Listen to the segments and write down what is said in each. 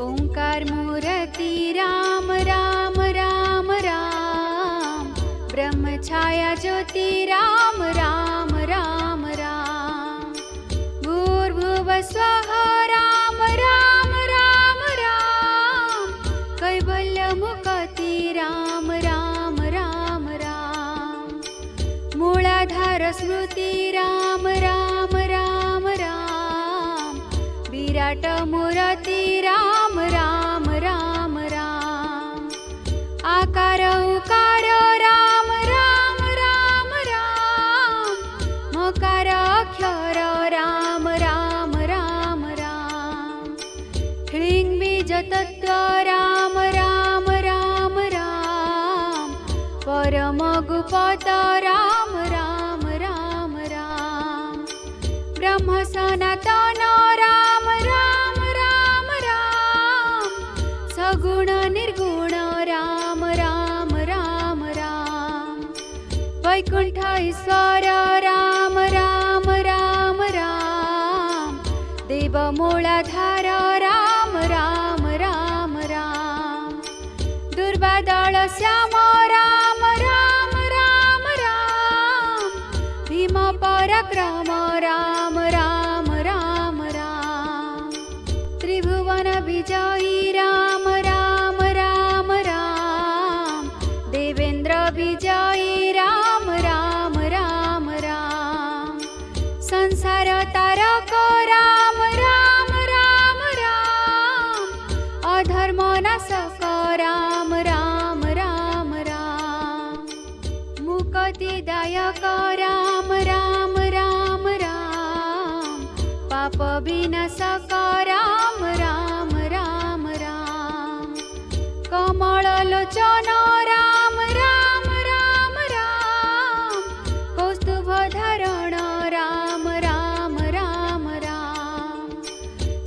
ओंकार मूर्ति राम राम राम राम, ब्रह्म छाया ज्योति राम राम राम राम, भूर्भुवः स्वः राम राम राम राम, कैवल्य मुक्ति राम राम राम राम, मूलाधार स्मृति राम राम राम राम, विराट मूर्ति राम राम राम राम, आकार उकार राम राम राम राम, मकार अक्षर राम राम राम राम, ह्रीं बीज तत्व राम राम राम राम, परम गुप्त राम राम राम राम, ब्रह्म सनातन राम राम राम राम, सगुण निर्गुण राम राम राम राम, वैकुंठ ईश्वर राम राम राम राम, देव मूलाधार राम राम राम राम, दुर्वादळ श्याम राम राम राम राम, भीम पराक्रम राम राम राम राम, त्रिभुवन विजयी राम राम राम राम, देवेंद्र विजयी राम राम राम राम, संसार तारक राम राम राम राम, अधर्म नाशक राम राम राम राम, मुक्तिदायक राम राम राम राम, पाप विनाशक राम राम राम राम, कमल लोचन राम राम राम राम, कौस्तुभ धारण राम राम राम राम,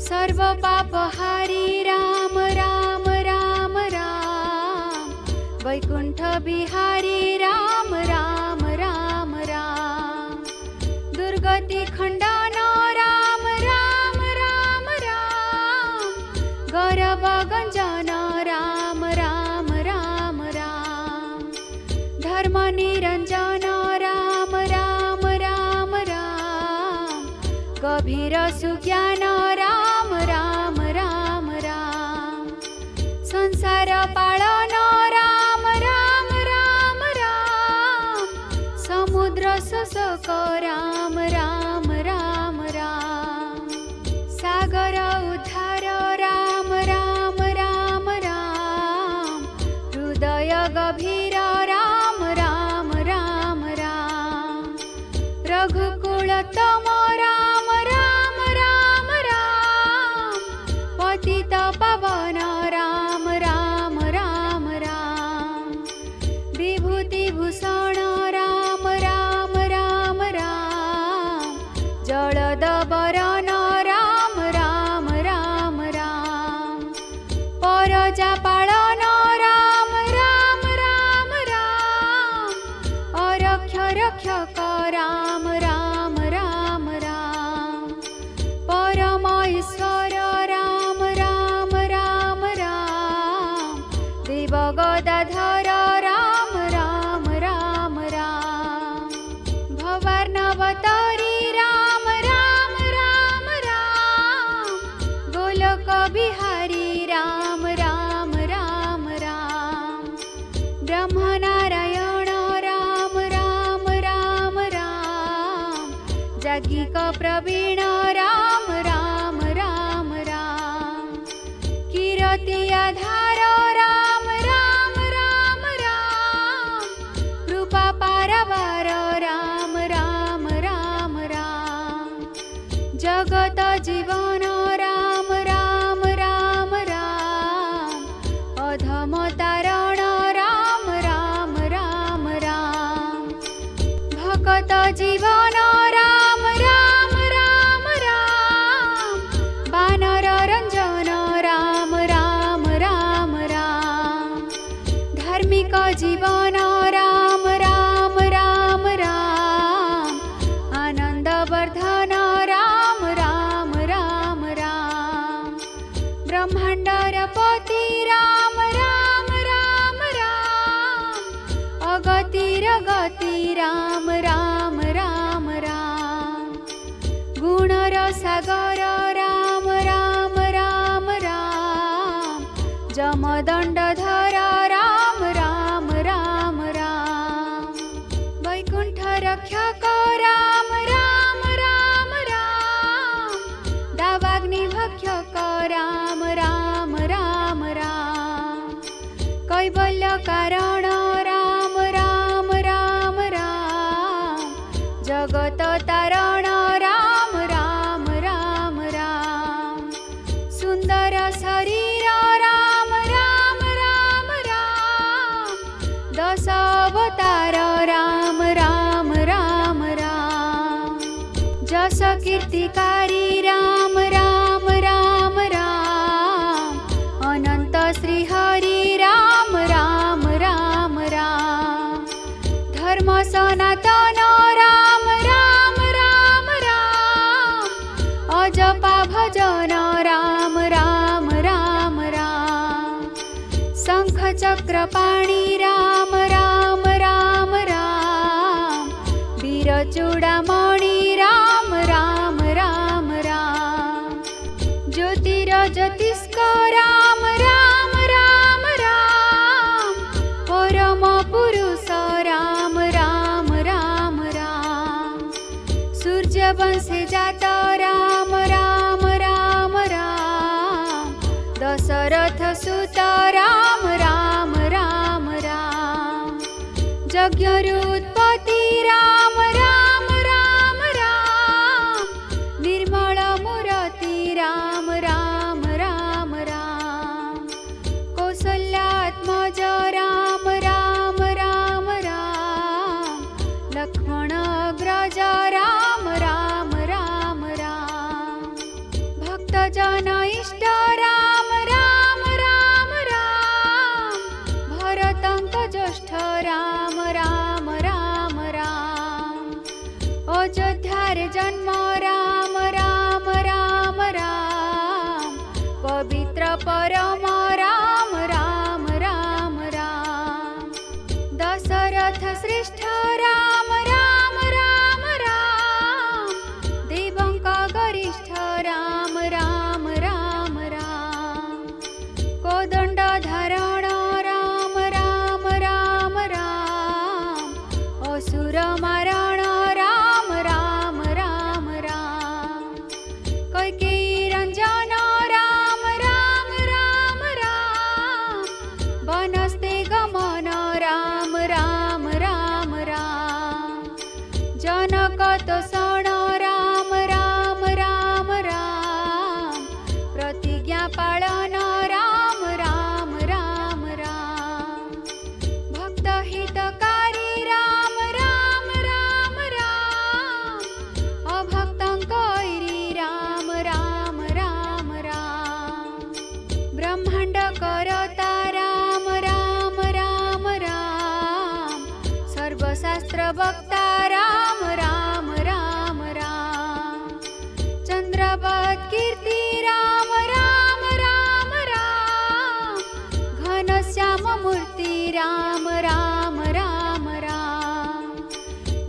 सर्व पापहारी राम राम राम राम, वैकुंठ बिहारी राम राम राम राम, दुर्गति खंडन राम राम राम राम, गौरव गंजन राम राम राम राम, धर्म निरंजन राम राम राम राम, गभीर सुज्ञान राम राम राम राम, संसार पालन राम राम राम राम, समुद्र शोषक राम राम राम राम, सागर उद्धार राम राम राम राम, हृदय गभीर राम राम राम राम, रघुकुलतम राम राम राम राम, पतित पावन राम राम राम राम, विभूति भूषण राम राम राम राम, जलद बरन राम राम राम राम, परजा पालन राम राम राम राम, अरक्ष रक्षक राम राम राम राम, परम ईश्वर राम राम राम राम, देव गदाधर राम राम राम राम, भवार्णवतारी राम राम राम राम, गोलोक बिहारी राम राम राम राम, ब्रह्मनारायण राम राम राम राम, जागिक प्रवीण राम राम राम राम, कीर्ति आधार राम राम राम राम, कृपा पारवार राम राम राम राम, जगत जीवन राम राम राम राम, अधम तारण राम राम राम राम, भक्त जीवन राम राम राम राम, बानर रंजन राम राम राम राम, धार्मिक जीवन राम राम राम राम, आनंद वर्धन राम राम राम सागर राम राम राम राम जमदण्डधर राम राम राम राम वैकुण्ठ रक्षक राम राम राम राम दावाग्नि भक्षक राम राम राम राम कैवल्य कारण राम राम राम राम जगत तारण राम राम राम राम सुंदर शरीर राम राम राम राम दश अवतार राम राम राम राम जस कीर्तिकारी राम राम राम राम अनंत श्री हरि राम राम राम राम धर्म सनातन राम राम राम राम अजपा भजन राम राम राम राम शंख चक्र पाणि राम राम राम राम वीर चूड़ामणि राम राम राम राम ज्योतिष्क राम राम राम राम परम पुरुष राम राम राम राम सूर्यवंशी जात राम राम राम राम दशरथ सुत राम राम राम राम यज्ञोत्पत्ति राम राम राम राम निर्मल मूर्ति राम राम राम राम कौसल्यात्मज राम राम राम राम लक्ष्मण अग्रज राम राम राम राम भक्त जन इष्ट राम राम राम राम भरतंक ज्येष्ठ राम राम राम राम अयोध्यार जन्म राम राम राम राम पवित्र परम राम राम राम राम दशरथ श्रेष्ठ राम राम राम राम देवंक गरिष्ठ राम राम राम राम कोदंड धारण राम राम राम राम असुर मारण राम राम राम राम कैकेयी रंजन राम राम राम राम वनस्ते गमन राम राम राम राम जनक तोषण राम राम राम राम प्रतिज्ञा पालन राम राम राम राम भक्त हितकारी राम राम राम राम अभक्तंक वैरी राम राम राम राम ब्रह्मांड करता राम राम राम राम सर्वशास्त्र वक्ता राम राम राम राम चंद्रवत कीर्ति राम राम राम राम घनश्याम मूर्ति राम राम राम राम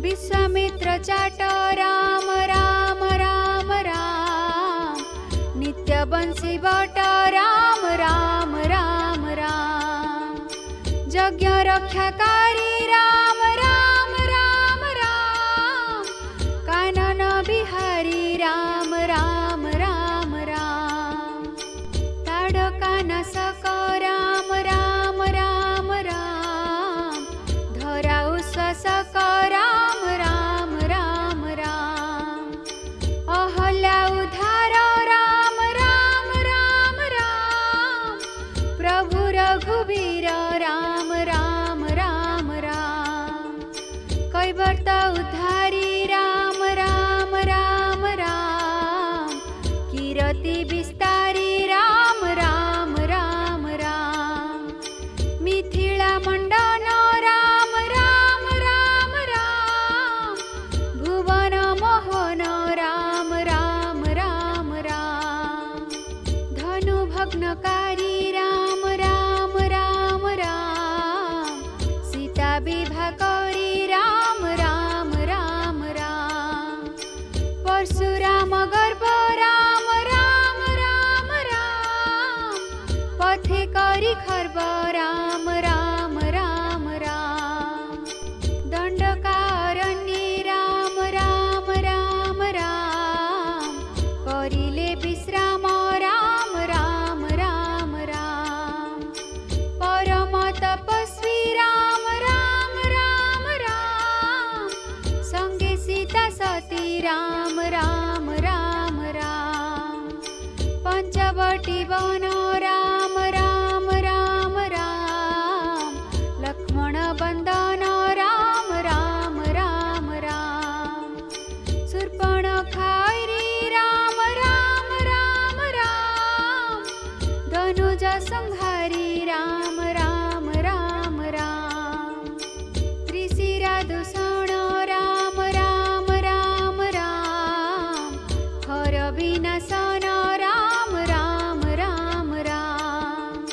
विश्वामित्र चाट राम राम राम राम नित्य बंशी भट्ट राम राम राम राम यज्ञ रक्षाकारी राम राम राम राम कानन बिहारी राम राम राम राम ताड़का नाशक राम राम राम राम धरा उश्वासक राम राम राम राम अहल्या उद्धार राम राम राम राम प्रभु रघुवीर राम राम राम राम कैवर्त उद्धारी राम राम राम राम कीर्ति विस्तारी राम राम राम राम मिथिला मंडन राम राम राम राम भुवन मोहन राम राम राम राम धनु भग्नकारी राम राम राम राम सीता विभाकरी राम राम राम राम परशुराम गर्भ राम राम राम राम पंचवटी वन राम राम राम राम लक्ष्मण बंदन राम राम राम राम शूर्पणखारी राम राम राम राम धनुज संहारी राम राम राम राम त्रिशिरा दूषण राम राम राम राम हर विनाशन राम राम राम राम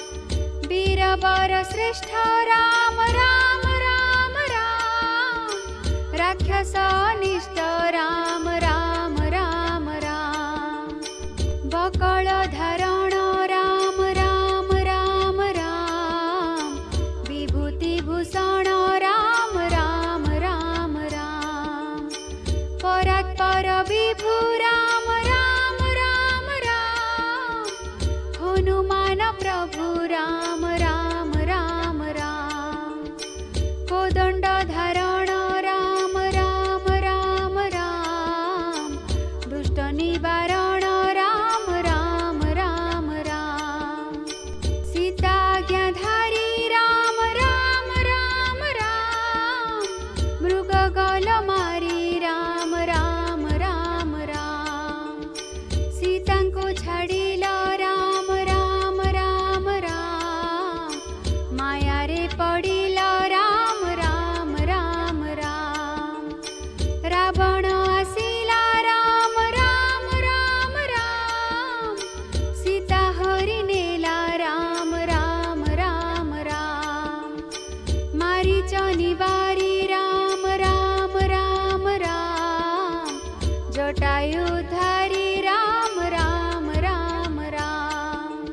वीरवर श्रेष्ठ राम राम राम राम राक्षस अनिष्ट राम राम राम राम बकल धारण राम राम राम राम विभूति भूषण राम राम राम राम परात्पर विभु राम राम राम राम हनुमान प्रभु राम राम राम राम कोदंड धारण राम राम राम राम दुष्ट निवारण राम राम राम राम सीताज्ञाधारी राम राम राम राम मृगगल मारी राम राम राम राम सीतांको छाड़िल राम राम राम राम माया रे पड़िल राम राम राम राम रावण आसिला राम राम राम राम सीता हरि नेला राम राम राम राम मारीच निवारी राम राम राम राम जटायुधारी राम राम राम राम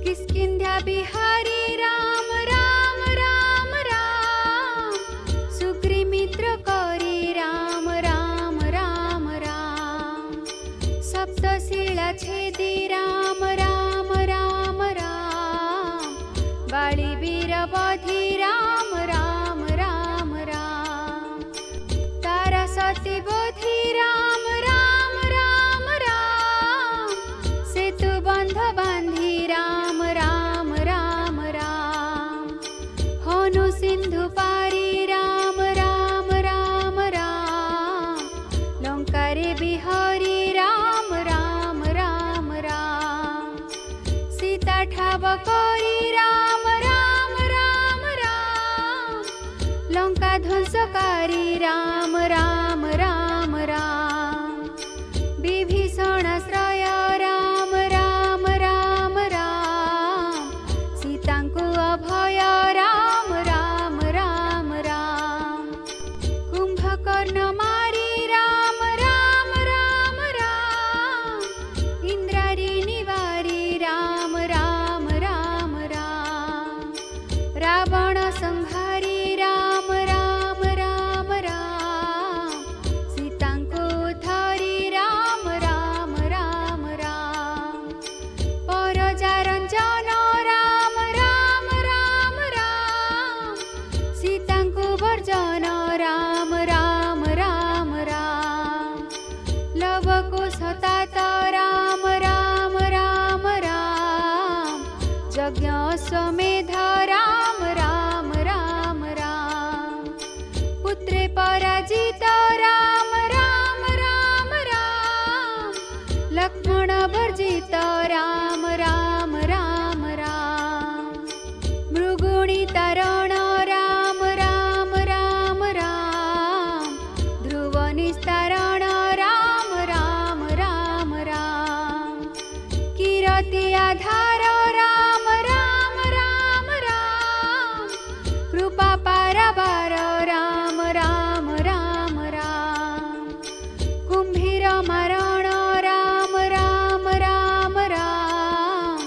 किष्किंध्या बिहारी राम राम राम राम सुग्रीमित्र करी राम राम राम राम सप्तशिला छेदी राम राम राम राम बाली वीरवधी राम राम राम राम तारा सती बोधी राम राम राम राम सेतु बंध बांधी राम राम राम राम हनु सिंधु पारी राम राम राम राम लंकारे बिहारी राम राम राम राम सीता ठाव करी राम राम राम राम लंका ध्वंसकारी राम राम राम राम विभीषण श्रय राम राम राम राम सीतांको अभय राम राम राम राम कुंभकर्ण मारी राम राम राम राम इंद्रारी निवारी राम राम राम राम रावण संहारी राम राम राम राम सीतांको धरी राम राम राम राम परजारंजन राम राम राम राम सीतांको वर्जन राम राम राम राम लवको सतात राम राम राम राम यज्ञ अश्वमेध राम राम राम राम पुत्रे पराजित राम राम राम राम लक्ष्मण वर्जित राम राम राम राम मृगुणी तारण राम राम राम राम ध्रुव निस्तारण राम राम राम राम कीरति आधार राम राम राम राम कृपा पारावार राम राम राम राम कुंभीर मारण राम राम राम राम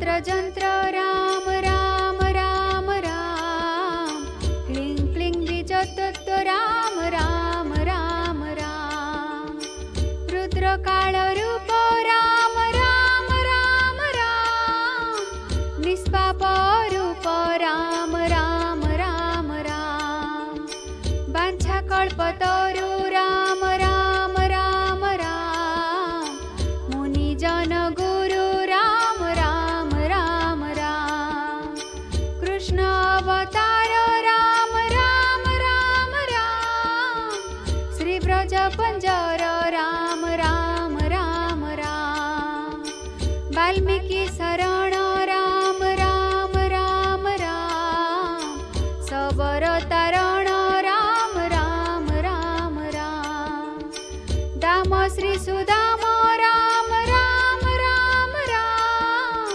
तंत्र जंत्र राम राम राम राम क्लीं क्लीं बीजतत्व राम राम राम राम रुद्र काल रूप राम राम राम राम निष्पाप रूप राम राम राम राम वांछा कल्पतरु राम राम राम राम मुनि जन गुरु राम राम राम राम कृष्ण अवतार राम राम राम राम श्री ब्रज पंजर राम राम राम राम वाल्मीकि शरण राम राम राम राम सबर तारण राम राम राम राम दाम श्री सुदाम राम राम राम राम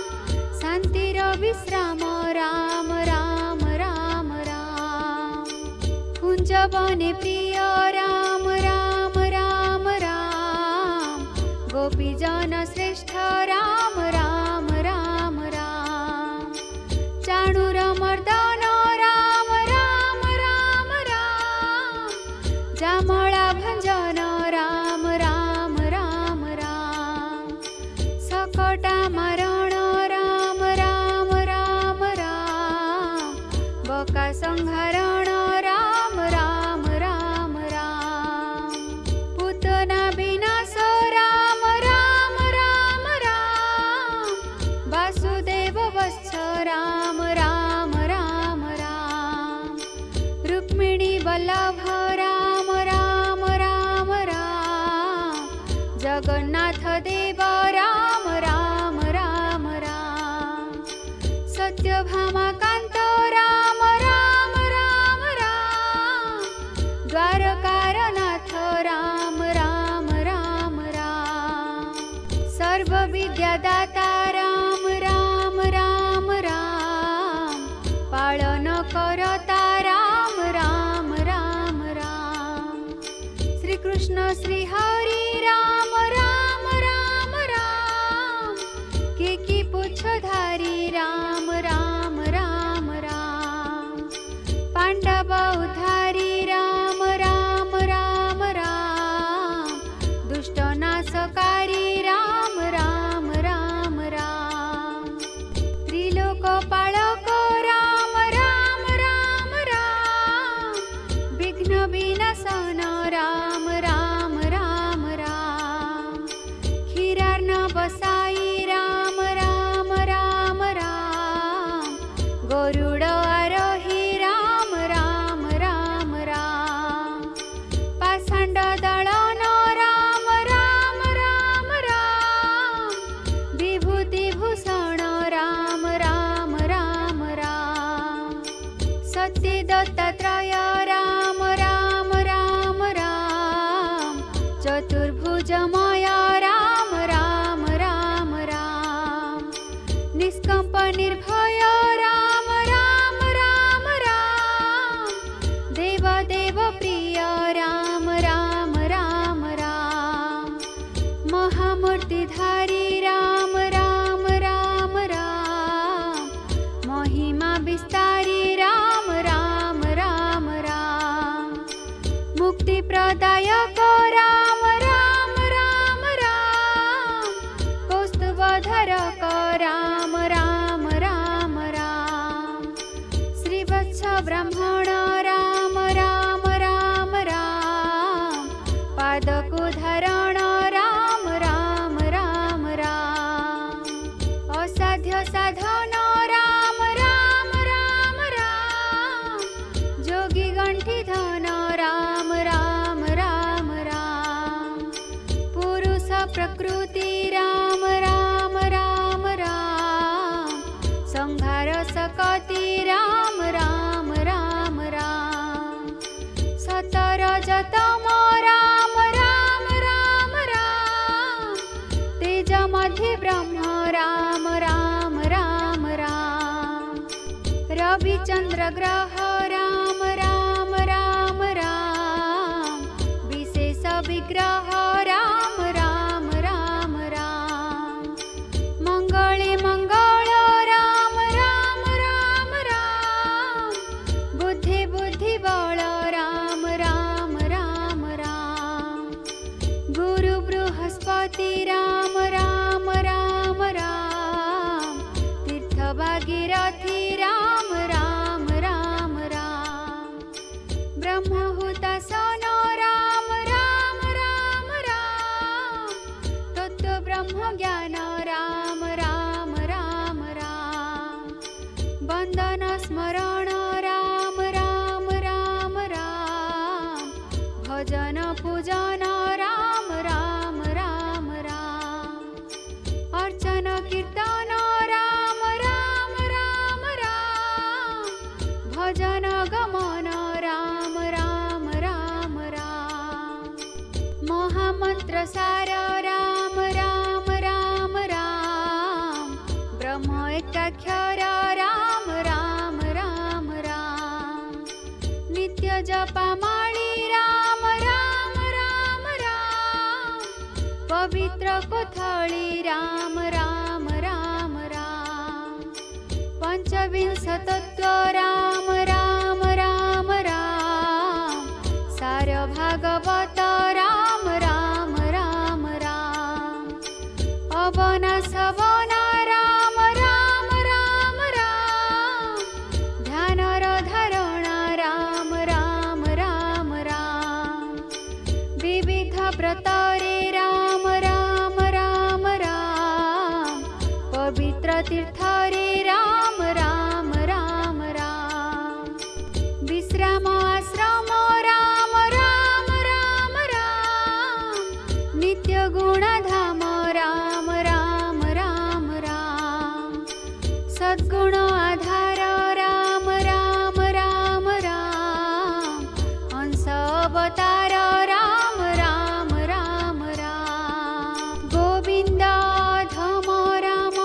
शांतिर विश्राम राम राम राम राम कुंज बने प्रिय राम राम राम राम गोपी जन श्रेष्ठ राम राम राम राम चाणूर मर्दन राम राम राम राम जामळा भंजन राम राम राम राम सकटा मारण राम राम राम राम बका संहारण राम राम राम राम पूतना विनाश राम राम राम राम वासुदेव वत्स राम राम राम राम रुक्मिणी वल्लभ राम राम राम राम जगन्नाथ देव राम राम राम राम सत्यभामा कांत राम राम राम राम द्वारकारनाथ राम राम राम राम सर्व विद्यादाता राम राम राम राम पालन करता राम राम राम राम श्री कृष्ण श्री हरि राम राम राम राम की पुच्छधारी राम राम राम राम पांडव उद्धारी राम राम राम राम दुष्ट नाशकारी राम राम राम राम त्रिलोक पालक राम राम राम राम विघ्न विनाशन राम राम राम राम क्षीरार्न बसाई राम राम राम राम गरुड आरोही राम राम राम राम पाषांड दळन राम राम राम राम विभूति भूषण राम राम राम राम सत्य दत्तात्रय राम राम राम राम चतुर्भुजमय राम राम राम राम निष्कंप निर्भय राम राम राम राम देव देव प्रिय राम राम राम राम महामूर्तिधारी राम राम राम राम महिमा विस्तारी राम राम राम राम मुक्ति प्रदायक राम राम राम राम कौस्तुभधरक राम राम राम राम श्रीवत्स ब्राह्मण राम राम राम राम पादकोधारण राम राम राम राम असाध्य साधन राम राम राम राम जोगी गंठी धन राम राम राम राम पुरुष प्रकृति राम राम राम राम संहार सकति राम राम राम राम सतर जतम राम राम राम राम तेज मध्य ब्रह्म राम राम राम राम रविचंद्र ग्रह राम राम राम राम विशेष विग्रह राम राम राम राम मंगले मंगल भागीरथी राम राम राम राम। ब्रह्महुतासन राम राम राम राम। तत्व ब्रह्म ज्ञान राम राम राम राम। वंदन स्मरण राम राम राम राम। भजन पूजन राम राम राम राम। अर्चन कीर्तन राम राम राम राम। भजन गमन राम राम राम राम। महामंत्र सार राम राम राम राम। ब्रह्म एकाक्षर राम राम राम राम। नित्य जपमाळी राम राम राम राम। पवित्र कोथळी राम राम राम राम। पंचविंश तत्व राम राम राम राम। सार भागवत राम राम राम राम। अवन सवन राम राम राम राम। ध्यानर धारण राम राम राम राम। विविध व्रतरे राम राम राम राम। पवित्र तीर्थरे राम राम राम राम। विश्राम आश्रम राम राम राम राम। नित्य गुणधाम राम राम राम राम। सद्गुण आधार राम राम राम राम। हंस अवतार राम राम राम राम। गोविंद धम राम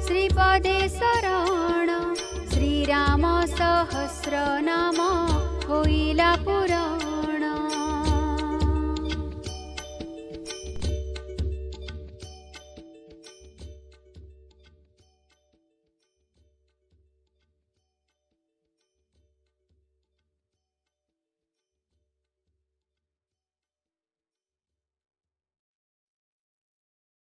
श्रीपदे शरण। श्रीराम सहस्र नाम होइला पुर